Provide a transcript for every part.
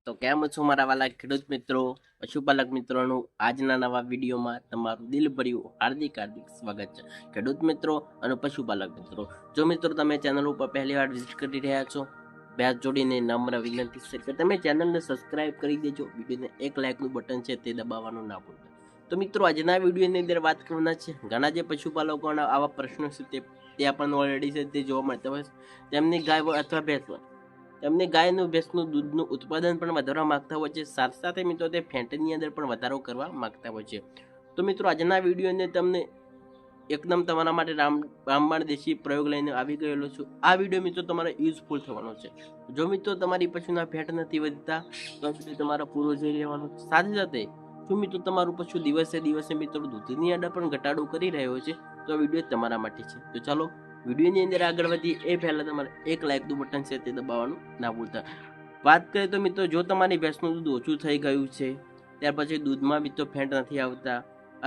તો કેમ છો મારા વાલા ખેડૂત મિત્રો, પશુપાલક મિત્રોનું આજના નવા વિડીયોમાં તમારું દિલભર્યું હાર્દિક સ્વાગત છે. ખેડૂત મિત્રો અને પશુપાલક મિત્રો, જો મિત્રો તમે ચેનલ ઉપર પહેલી વાર વિઝિટ કરી રહ્યા છો, બેસ જોડીને નમ્ર વિનંતી છે કે તમે ચેનલને સબસ્ક્રાઇબ કરી દેજો. વિડીયોને એક લાઇકનું બટન છે તે દબાવવાનું ના ભૂલતા. તો મિત્રો આજના વિડીયોની અંદર વાત કરવાના છે ઘણા જે પશુપાલકોના આવા પ્રશ્નો છે તે આપણને ઓલરેડી છે તે જોવા મળતા હોય છે. તેમની ગાય અથવા ભેંસ તેમને ગાયનું ભેંસનું દૂધનું ઉત્પાદન પણ વધારવા માંગતા હોય છે, સાથે સાથે મિત્રો તે ફેટની અંદર પણ વધારો કરવા માંગતા હોય છે. તો મિત્રો આજના વિડીયોને તમને એકદમ તમારા માટે રામબાણ દેશી પ્રયોગ લઈને આવી ગયેલો છું. આ વિડીયો મિત્રો તમારે યુઝફુલ થવાનો છે. જો મિત્રો તમારી પશુના ફેટ નથી વધતા તો વિડીયો તમારો પૂરો જોઈ લેવાનો. સાથે સાથે જો મિત્રો તમારું પશુ દિવસે દિવસે મિત્રો દૂધની અંદર પણ ઘટાડો કરી રહ્યો છે તો વિડીયો તમારા માટે છે. તો ચાલો વિડીયોની અંદર આગળ વધીએ એ પહેલાં તમારે એક લાઇકનું બટન છે તે દબાવવાનું ના ભૂલતા. વાત કરીએ તો મિત્રો જો તમારી ભેંસનું દૂધ ઓછું થઈ ગયું છે, ત્યાર પછી દૂધમાં મિત્રો ફેટ નથી આવતા,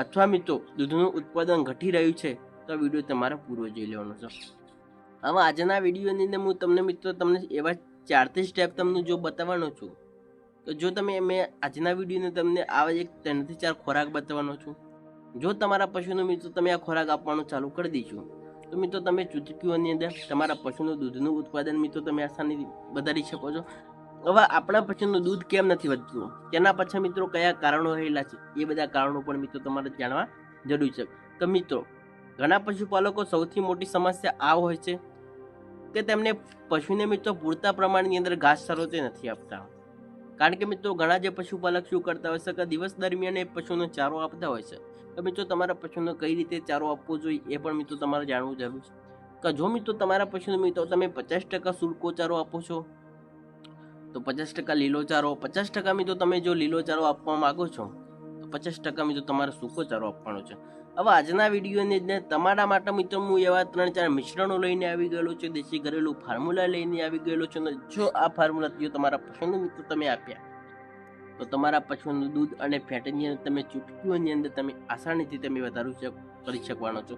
અથવા મિત્રો દૂધનું ઉત્પાદન ઘટી રહ્યું છે તો વિડીયો તમારે પૂરો જોઈ લેવાનો છે. હવે આજના વિડીયોની અંદર હું તમને એવા 4 સ્ટેપ તમને જો બતાવવાનો છું તો જો તમે મેં આજના વિડીયોને તમને આવા એક 3 થી 4 ખોરાક બતાવવાનો છું. જો તમારા પશુનો મિત્રો તમે આ ખોરાક આપવાનું ચાલુ કરી દઈશું તો મિત્રો તમે ચૂટકીઓની અંદર તમારા પશુનું દૂધનું ઉત્પાદન મિત્રો તમે આસાનીથી વધારી શકો છો. હવે આપણા પશુનું દૂધ કેમ નથી વધતું, તેના પાછળ મિત્રો કયા કારણો રહેલા છે, એ બધા કારણો પણ મિત્રો તમારે જાણવા જરૂરી છે. તો મિત્રો ઘણા પશુપાલકો સૌથી મોટી સમસ્યા આ હોય છે કે તેમને પશુને મિત્રો પૂરતા પ્રમાણની અંદર ઘાસચારો તે નથી આપતા. કારણ કે મિત્રો ઘણા જે પશુપાલક શું કરતા હોય છે કે દિવસ દરમિયાન એ પશુનો ચારો આપતા હોય છે. તો મિત્રો તમારા પશુને કઈ રીતે ચારો આપવો જોઈએ એ પણ મિત્રો તમારે જાણવું જરૂર છે. કે જો મિત્રો તમારા પશુને મિત્રો તમે 50% સૂકો ચારો આપો છો તો 50% લીલો ચારો, 50% મિત્રો તમે જો લીલો ચારો આપવા માંગો છો તો 50% મિત્રો તમારે સૂકો ચારો આપવાનો છે. હવે આજના વિડીયોની અંદર તમારા માટે મિત્રો હું એવા 3-4 મિશ્રણો લઈને આવી ગયેલો છું, દેશી ઘરેલું ફોર્મ્યુલા લઈને આવી ગયેલો છું. જો આ ફોર્મ્યુલા જો તમારા પશુનું મિત્રો તમે આપ્યા તો તમારા પશુનું દૂધ અને ફેટની અંદર તમે ચૂટકીઓની અંદર તમે આસાનીથી તમે વધારો કરી શકવાનો છો.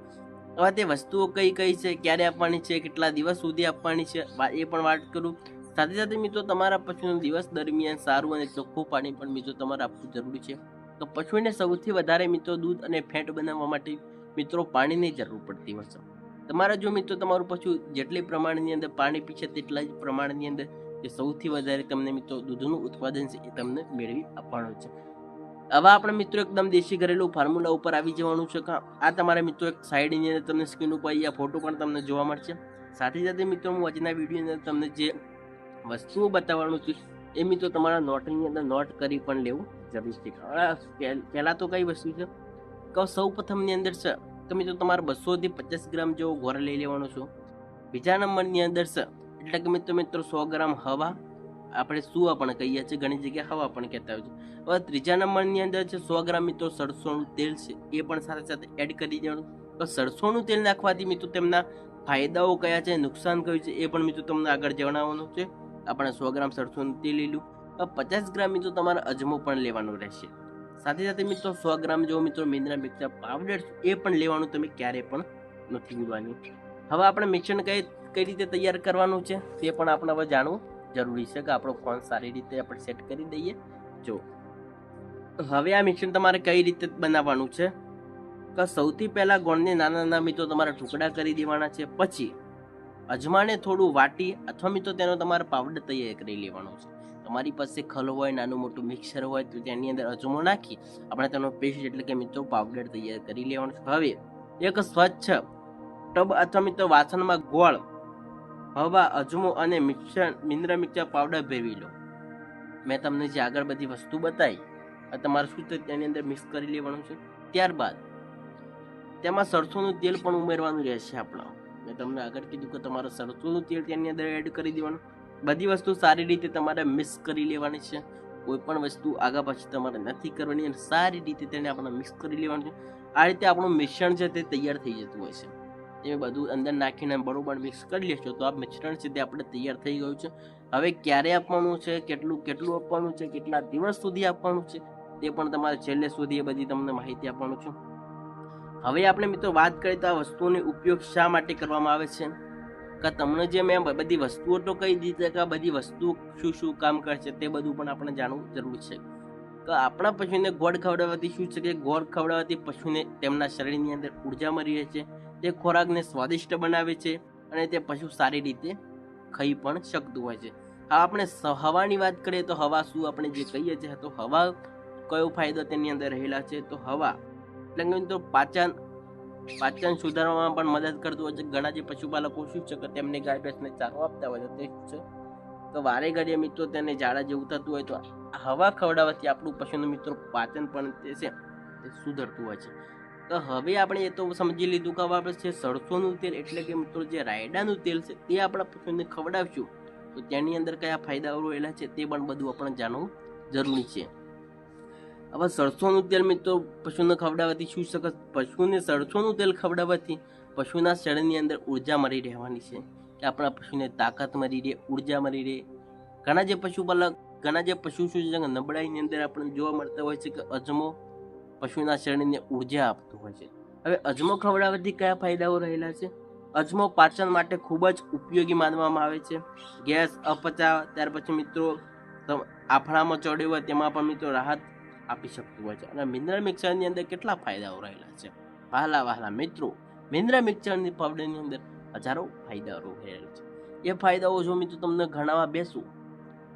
હવે તે વસ્તુઓ કઈ કઈ છે, ક્યારે આપવાની છે, કેટલા દિવસ સુધી આપવાની છે એ પણ વાત કરું. સાથે સાથે મિત્રો તમારા પશુનું દિવસ દરમિયાન સારું અને ચોખ્ખું પાણી પણ મિત્રો તમારે આપવું જરૂરી છે. તો પશુને સૌથી વધારે મિત્રો દૂધ અને ફેટ બનાવવા માટે મિત્રો પાણીની જરૂર પડતી હોય છે. તમારા જો મિત્રો તમારું પશુ જેટલી પ્રમાણની અંદર પાણી પીશે તેટલા જ પ્રમાણની અંદર એ સૌથી વધારે તમને મિત્રો દૂધનું ઉત્પાદન છે એ તમને મેળવી આપવાનું છે. હવે આપણે મિત્રો એકદમ દેશી ઘરેલું ફોર્મ્યુલા ઉપર આવી જવાનું છે. આ તમારા મિત્રો એક સાઈડની અંદર તમને સ્ક્રીન ઉપર આ ફોટો પણ તમને જોવા મળશે. સાથે સાથે મિત્રો હું આજના વિડીયોની અંદર તમને જે વસ્તુઓ બતાવવાનું છું એ મિત્રો તમારા નોટની અંદર નોટ કરી પણ લેવું જરૂરી છે. પહેલાં તો કઈ વસ્તુ છે કે સૌ પ્રથમની અંદર છે તો મિત્રો તમારે 200 થી 50 ગ્રામ જેવો ગોળ લઈ લેવાનો છો. બીજા નંબરની અંદર છે એટલે કે મિત્રો 100 ગ્રામ હવા, આપણે સુવા પણ કહીએ છીએ, ઘણી જગ્યાએ હવા પણ કહેતા હોય છે. હવે ત્રીજા નંબરની અંદર છે 100 ગ્રામ મિત્રો સરસોનું તેલ છે, એ પણ સાથે સાથે એડ કરી દેવાનું. તો સરસોનું તેલ નાખવાથી મિત્રો તેમના ફાયદાઓ કયા છે, નુકસાન કયું છે એ પણ મિત્રો તમને આગળ જણાવવાનું છે. આપણે 100 ગ્રામ સરસોનું તેલ લીધું. 50 ગ્રામ મિત્રો તમારે અજમો પણ લેવાનો રહેશે. સાથે સાથે મિત્રો 100 ગ્રામ જેવો મિત્રો મિનરલ મિક્સર પાવડર એ પણ લેવાનું તમે ક્યારે પણ નથી ભૂલવાનું. હવે આપણે મિશ્રણ કઈ રીતે તૈયાર કરવાનું છે તે પણ આપણે હવે જાણવું જરૂરી છે કે આપણો ફોન સારી રીતે આપણે સેટ કરી દઈએ. જો હવે આ મિશ્રણ તમારે કઈ રીતે બનાવવાનું છે કે સૌથી પહેલા ગોળને નાના નાના મિત્રો તમારે ટુકડા કરી દેવાના છે. પછી અજમાને થોડું વાટી અથવા મિત્રો તેનો તમારે પાવડર તૈયાર કરી લેવાનો છે. તમારી પાસે ખલ હોય, નાનું મોટું મિક્સર હોય તો તેની અંદર અજમો નાખી આપણે તેનો પેસ્ટ એટલે કે મિત્રો પાવડર તૈયાર કરી લેવાનો છે. હવે એક સ્વચ્છ ટબ અથવા મિત્રો વાસણમાં ગોળ, હવા, અજમો અને મિનરલ મિક્સર પાવડર ભેળવી લો. મેં તમને જે આગળ બધી વસ્તુ બતાવી તમારે શું તેની અંદર મિક્સ કરી લેવાનું છે. ત્યારબાદ તેમાં સરસોનું તેલ પણ ઉમેરવાનું રહેશે. મેં તમને આગળ કીધું કે તમારે સરસોનું તેલ તેની અંદર એડ કરી દેવાનું. બધી વસ્તુ સારી રીતે તમારે મિક્સ કરી લેવાની છે. કોઈ પણ વસ્તુ આગા પાછી તમારે નથી કરવાની અને સારી રીતે તેને આપણે મિક્સ કરી લેવાનું છે. આ રીતે આપણું મિશ્રણ છે તે તૈયાર થઈ જતું હોય છે. તમે બધું અંદર નાખીને બરોબર મિક્સ કરી લેશો તો આ મિશ્રણ છે તે આપણે તૈયાર થઈ ગયું છે. હવે ક્યારે આપવાનું છે, કેટલું આપવાનું છે, કેટલા દિવસ સુધી આપવાનું છે તે પણ તમારે છેલ્લે સુધી એ બધી તમને માહિતી આપવાનું છે. હવે આપણે મિત્રો વાત કરીએ તો આ વસ્તુનો ઉપયોગ શા માટે કરવામાં આવે છે. કે તમને જે મેં બધી વસ્તુઓ તો કહી દીધી કે આ બધી વસ્તુઓ શું કામ કરશે તે બધું પણ આપણે જાણવું જરૂરી છે. કે આપણા પશુને ગોળ ખવડાવવાથી શું છે કે ગોળ ખવડાવવાથી પશુને તેમના શરીરની અંદર ઉર્જા મળી રહે છે, તે ખોરાકને સ્વાદિષ્ટ બનાવે છે અને તે પશુ સારી રીતે ખાઈ પણ શકતું હોય છે. હા, આપણે હવાની વાત કરીએ તો હવા શું આપણે જે કહીએ છીએ તો હવા કયો ફાયદો તેની અંદર રહેલા છે તો હવા એટલે તો પાચન સુધારવામાં પણ મદદ કરતું હોય છે. ઘણા જે પશુપાલકો શું છે કે તેમને ગાય ભેંસને ચારો આપતા હોય તો તે શું છે તો વારે ઘડીએ મિત્રો તેને ઝાડા જેવું થતું હોય તો હવા ખવડાવવાથી આપણું પશુનું મિત્રો પાચન પણ તે છે તે સુધરતું હોય છે. તો હવે આપણે એ તો સમજી લીધું કે આપણે છે સરસોનું તેલ એટલે કે મિત્રો જે રાયડાનું તેલ છે તે આપણા પશુને ખવડાવશું તો તેની અંદર કયા ફાયદાઓ રહેલા છે તે પણ બધું આપણે જાણવું જરૂરી છે. હવે સરસોનું તેલ મિત્રો પશુને ખવડાવવાથી શું શકે, પશુને સરસોનું તેલ ખવડાવવાથી પશુના શરીરની અંદર ઉર્જા મળી રહેવાની છે કે આપણા પશુને તાકાત મળી રહે, ઉર્જા મળી રહે. ઘણા જે પશુ શું છે નબળાઈની અંદર આપણને જોવા મળતા હોય છે કે અજમો પશુના શરીરને ઉર્જા આપતું હોય છે. હવે અજમો ખવડાવવાથી કયા ફાયદાઓ રહેલા છે? અજમો પાચન માટે ખૂબ જ ઉપયોગી માનવામાં આવે છે. ગેસ, અપચા, ત્યાર પછી મિત્રો આફળામાં ચડ્યો હોય તેમાં પણ મિત્રો રાહત આપી શકતું હોય છે. અને મિનરલ મિક્સરની અંદર કેટલા ફાયદાઓ રહેલા છે વહાલા મિત્રો, મિનરલ મિક્સરની પાવડરની અંદર હજારો ફાયદાઓ રહેલા છે. એ ફાયદાઓ જો મિત્રો તમને ગણાવવા બેસું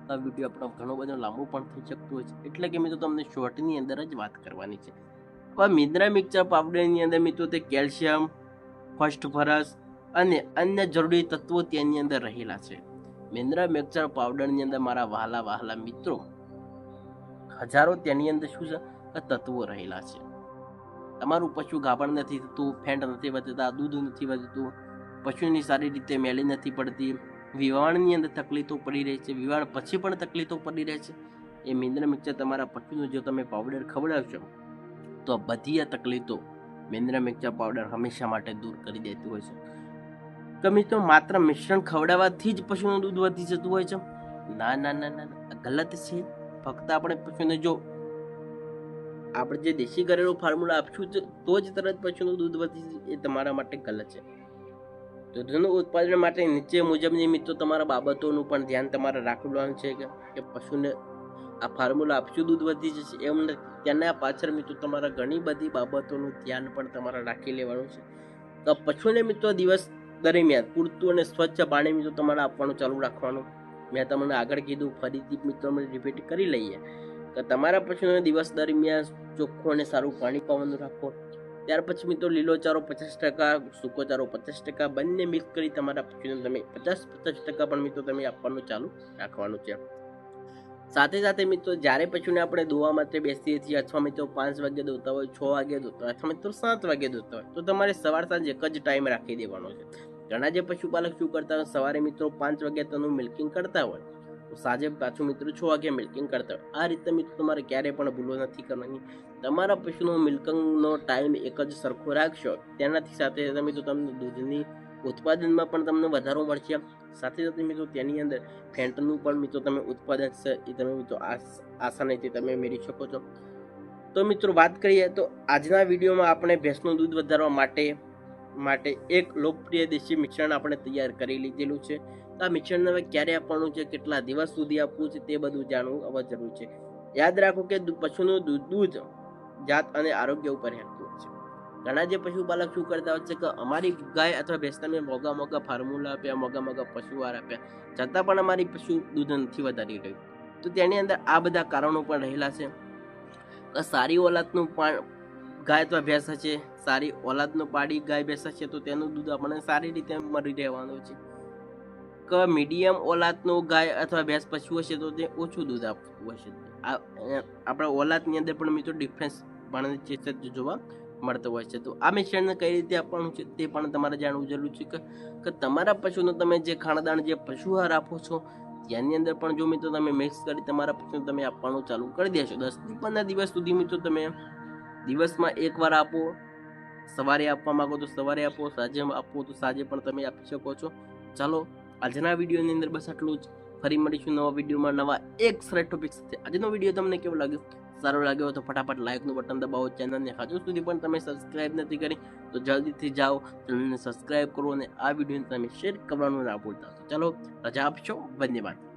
તો વિડીયો આપણો ઘણો બધો લાંબો પણ થઈ શકતો હોય છે, એટલે કે મિત્રો તમને શોર્ટની અંદર જ વાત કરવાની છે. હવે મિનરલ મિક્સર પાવડરની અંદર મિત્રો તે કેલ્શિયમ, ફોસ્ફરસ અને અન્ય જરૂરી તત્વો તેની અંદર રહેલા છે. મિનરલ મિક્સર પાવડરની અંદર મારા વહાલા મિત્રો હજારો તેની અંદર શું છે તત્વો રહેલા છે. તમારું પશુ ગાભણ નથી થતું, ફેંટ નથી વધતા, દૂધ નથી વધતું, પશુની સારી રીતે મેલી નથી પડતી, વિવાણની અંદર તકલીફો પડી રહી છે, વિવાણ પછી પણ તકલીફો પડી રહે છે, એ મિનરલ મિક્સર તમારા પશુનું જો તમે પાવડર ખવડાવશો તો બધી આ તકલીફો મિનરલ મિક્સર પાવડર હંમેશા માટે દૂર કરી દેતું હોય છે. તો મિત્રો માત્ર મિશ્રણ ખવડાવવાથી જ પશુનું દૂધ વધી જતું હોય છે? ના, ગલત છે. ફક્ત આપણે પશુને જો આપણે જે દેશી ઘરેલું ફોર્મ્યુલા આપશું તો જ તરત પશુનું દૂધ વધી એ તમારા માટે ગલત છે. દૂધનું ઉત્પાદન માટે નીચે મુજબની મિત્રો તમારા બાબતોનું પણ ધ્યાન તમારે રાખવાનું છે કે પશુને આ ફોર્મ્યુલા આપશું દૂધ વધી જશે એમ નથી. તેના પાછળ મિત્રો તમારા ઘણી બધી બાબતોનું ધ્યાન પણ તમારે રાખી લેવાનું છે. તો પશુને મિત્રો દિવસ દરમિયાન પૂરતું અને સ્વચ્છ પાણી મિત્રો તમારે આપવાનું ચાલુ રાખવાનું. મેં તમને આગળ કીધું, ફરીથી મિત્રો અમે રિપીટ કરી લઈએ કે તમારા પશુને દિવસ દરમિયાન ચોખ્ખું અને સારું પાણી પાવાનું રાખો. ત્યાર પછી મિત્રો લીલો ચારો 50%, સૂકો ચારો 50%, બંને મિક્સ કરી તમારા પશુને તમે 50% પણ મિત્રો તમે આપવાનું ચાલુ રાખવાનું છે. સાથે મિત્રો જ્યારે પશુને આપણે દોવા માટે બેસીએ છીએ અથવા મિત્રો 5 વાગે દોતા હોય, 6 વાગે દોતા હોય અથવા મિત્રો 7 વાગે દોતા હોય તો તમારે સવાર સાંજ એક જ ટાઈમ રાખી દેવાનો છે. ઘણા જે પશુપાલક શું કરતા હોય, સવારે મિત્રો 5 વાગે તેનું મિલ્કિંગ કરતા હોય તો સાંજે પાછું મિત્રો 6 વાગે મિલ્કિંગ કરતા હોય. આ રીતે મિત્રો તમારે ક્યારેય પણ ભૂલો નથી કરવાની. તમારા પશુનો મિલ્કિંગનો ટાઈમ એક જ સરખો રાખશો, તેનાથી સાથે મિત્રો તમને દૂધની ઉત્પાદનમાં પણ તમને વધારો મળશે. સાથે મિત્રો તેની અંદર ફેંટનું પણ મિત્રો તમે ઉત્પાદન છે એ તમે મિત્રો આસાનીથી તમે મેળવી શકો છો. તો મિત્રો વાત કરીએ તો આજના વિડીયોમાં આપણે ભેંસનું દૂધ વધારવા માટે એક લોકપ્રિય દેશી મિશ્રણ આપણે તૈયાર કરી લીધેલું છે. આ મિશ્રણ હવે ક્યારે આપવાનું છે, કેટલા દિવસ સુધી આપવું છે તે બધું જાણવું હવે જરૂર છે. યાદ રાખો કે પશુનું દૂધ જાત અને આરોગ્ય ઉપર રહેતું છે. ઘણા જે પશુપાલક શું કરતા હોય છે કે અમારી ગાય અથવા ભેંસને મેં મોગા ફોર્મ્યુલા આપ્યા, મોગા પશુ આહાર આપ્યા, છતાં પણ અમારી પશુ દૂધ નથી વધારી રહ્યું. તો તેની અંદર આ બધા કારણો પણ રહેલા છે. સારી ઓલાદનું ગાય અથવા ભેંસ હશે, સારી ઓલાદનું પાડી ગાય ભેંસ હશે તો તેનું દૂધ આપણને સારી રીતે મળી રહેવાનું છે. કે મીડિયમ ઓલાદનું ગાય અથવા ભેંસ પશુ હશે તો તે ઓછું દૂધ આપવું હશે. આપણા ઓલાદની અંદર પણ મિત્રો ડિફરન્સ પણ જોવા મળતો હોય છે. તો આ મિશ્રણને કઈ રીતે આપવાનું છે તે પણ તમારે જાણવું જરૂરી છે કે તમારા પશુનો તમે જે ખાણદાણ જે પશુ આહાર આપો છો તેની અંદર પણ જો મિત્રો તમે મિક્સ કરી તમારા પશુને તમે આપવાનું ચાલુ કરી દેશો, 10 થી 15 દિવસ સુધી મિત્રો તમે દિવસમાં એકવાર આપો. સવારે આપવા માંગો તો સવારે આપો, સાંજે આપો તો સાંજે પણ તમે આપી શકો છો. ચાલો આજના વિડીયોની અંદર બસ આટલું જ. ફરી મળીશું નવા વિડીયોમાં નવા એક સરસ ટોપિક સાથે. આજનો વિડીયો તમને કેવો લાગ્યો સારો લાગ્યો હોય તો ફટાફટ લાઇકનું બટન દબાવો, ચેનલને હજુ સુધી પણ તમે સબસ્ક્રાઇબ નથી કરી તો જલ્દીથી જાઓ, ચેનલને સબસ્ક્રાઇબ કરો અને આ વિડીયોને તમે શેર કરવાનું ના ભૂલતા. ચાલો રજા આપશો, ધન્યવાદ.